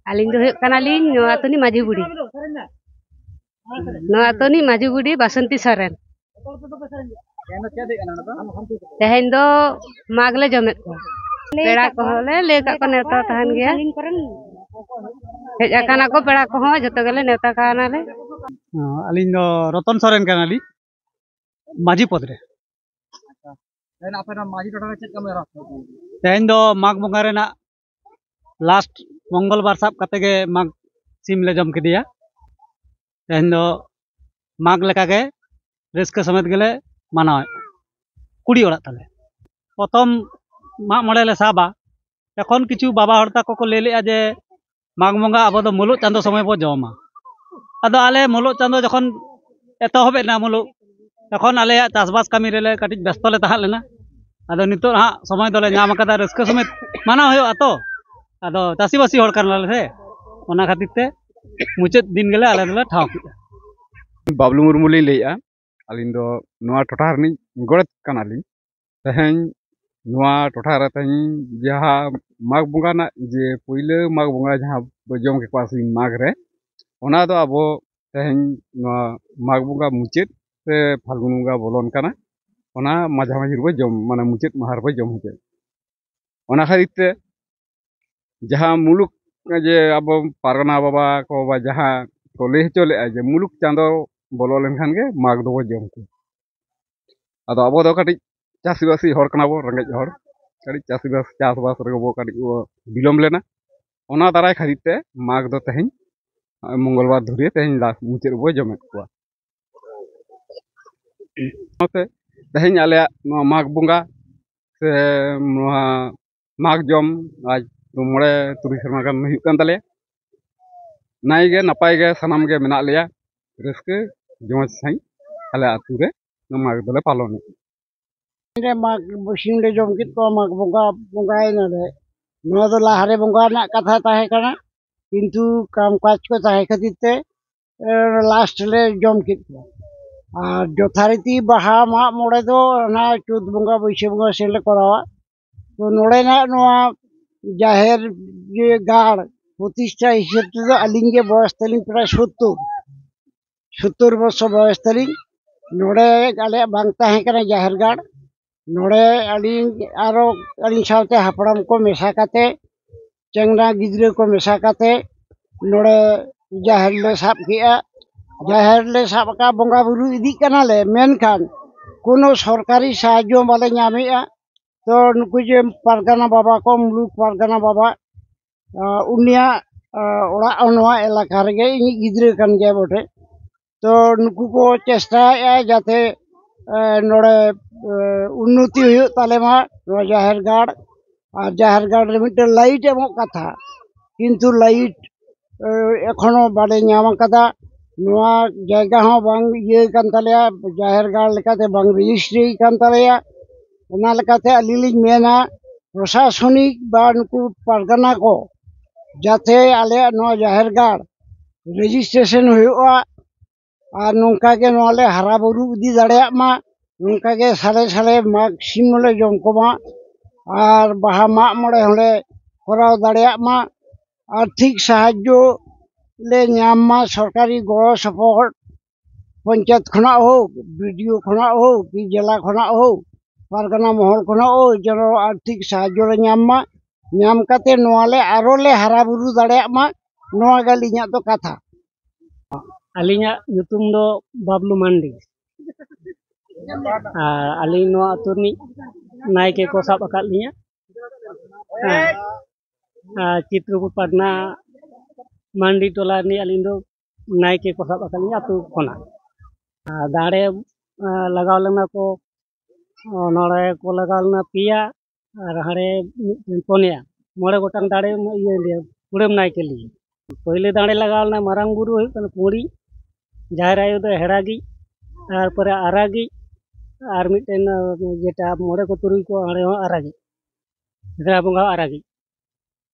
Aling do huyuk kanaling no atuni maju budi. No atuni maju budi Basanti Soren. Tehen do magle jomet ko. Pera ko le leka ko neta tahan gya. Hej akana ko pera ko ho joto gele neta kana le. Aling do Roton Soren kanali maji podre. Tehen do mag bongare na last मंगलवार साब कते गे माग SIM ले जम किदिया तेहन दो माग लेका गे रस्क समेत गेले मानाव कुड़ी ओड़ा तले प्रथम माग मड़े ले साबा तखन किछु बाबा हड़ता को ले लेआ जे माग बंगा अब दो मुलुक चांदो समय बो जमा अदो आले मुलुक चांदो जखन एतहबे ना मुलुक तखन आले चासबास कामी रेले कटिज व्यस्त ले तहा लेना अदो नितो हा समय दोले नाम कदा रस्क समेत मानाव होयो आतो अदो चासीबासी हड़ कान लाले ओना खातिर ते मुचाद दिन गेले आले दोले ठाव किया बाबलू मुर्मू ली लेया अलिन दो नोआ टोठा रनी गड़त कानाली तहें नोआ टोठा रे तहें जहा माग बुंगा ना जे पहिले माग बुंगा जहा बजम के पास माग रे ओना दो अबो तहें नोआ माग बुंगा मुचाद से फाल्गुन बुंगा बोलन काना ओना माझा माझी रुबे जम माने मुचाद महार बे जम होते ओना खातिर ते जहाँ मुलुक जे अब पारगना बाबा को बा जहाँ को ले चले जे मुलुक चांदो बोलो लेनखान गे माग दो जम को अदो अब दो कटी चासीबासी हड़ कना बो रंगेज हड़ कटी चासीबास चासबास रे बो कटी बिलम लेना ओना दाराय खातिर ते माग दो तहें मंगलवार धुरिए तहें लास्ट मुचाद बो जमेत को तहें आले माग बुंगा से माग जम आज मोड़े तुरी शर्मा गान हुई कान तले नाई गे नपाय गे सनाम गे मेना लिया रस्के जमच साई आले आतु रे माग दले पालन रे माग सिम ले जम कित को माग बंगा बंगाय न रे नो दो लाहारे बंगा ना कथा ताहे कना किंतु काम काज को ताहे खातिर ते लास्ट ले जम कित को और यथारीति बाहा मा मोड़े दो ना चौद बंगा बैसे बंगा से ले करावा तो नोड़े ना नोआ जाहिर ये गाड़ प्रतिष्ठा हिसाब से अलिंग के बयस तलिंग प्राय 70 वर्ष बयस तलिंग नोड़े आले बांगता है कना जाहिर गाड़ नोड़े अलिंग आरो अलिंग सावते हापड़ाम को मेसा काते चेंगना गिद्रे को मेसा काते नोड़े जाहिर ले साब किया जाहिर ले साब का बंगा बुरु इदी कना ले मेनखान कोनो सरकारी साहाय्य बाले ᱧᱟᱢᱮᱜᱼᱟ तो नुकु जे पारगाना बाबा को मुलुक पारगाना बाबा उनिया ओड़ा नोआ एलाका रेगे इनी गिद्रे कान गया बोटे तो नुकु को चेष्टा जाते नोड़े उन्नति हुयो ताले मा नोआ जाहिर गाड़ रे मिटे लाइट एमो कथा किंतु लाइट एखोनो बाले ᱧᱟᱢ कदा नोआ जायगा हो बांग ये कान तालेया जाहिर गाड़ लेकाते बांग रजिस्ट्री कान तालेया ओना लेकाते अलिलिंग मेना प्रशासनिक बा नुकु पारगाना को जाते आले नोआ जाहिर गाड़ रजिस्ट्रेशन हुआ और नोंका के नोले हरा बुरु इदी दाड़ेया मा नोंका के साले साले माग सिम ले जम को मा और बाहा मा मोड़े होले कराव दाड़ेया मा आर्थिक साहाय्य ले ᱧᱟᱢ मा सरकारी गड़ो सपोर्ट पंचायत खना हो बीडीओ खना हो कि जिला खना हो पारगाना महल खना हो जनो आर्थिक साहाय्य ले ᱧᱟᱢ मा ᱧᱟᱢ काते नोआले आरो ले हरा बुरु दाड़ेया मा नोआ गालिnya तो कथा अलिंगा युतुम दो बाबलू मांडी अलिंग नो अतुरनी नायके को साब अकाल लिया चित्रकूट पटना मांडी टोला नि अलिंग दो नायके को साब अकाल लिया अतु कोना दाड़े लगाव लेना को नोड़े को लगाव लेना पिया और हाड़े पोनिया मोड़े गोटांग दाड़े ये कुड़म नायके लिए पहले दाड़े लगाव लेना मारांग बुरु हुई कन कुड़ी जाहिर आयो दो हेड़ागी और पर आरागी और मिटेन जेटा मोड़े को तुरुई को हाड़े हो आरागी बंगा आरागी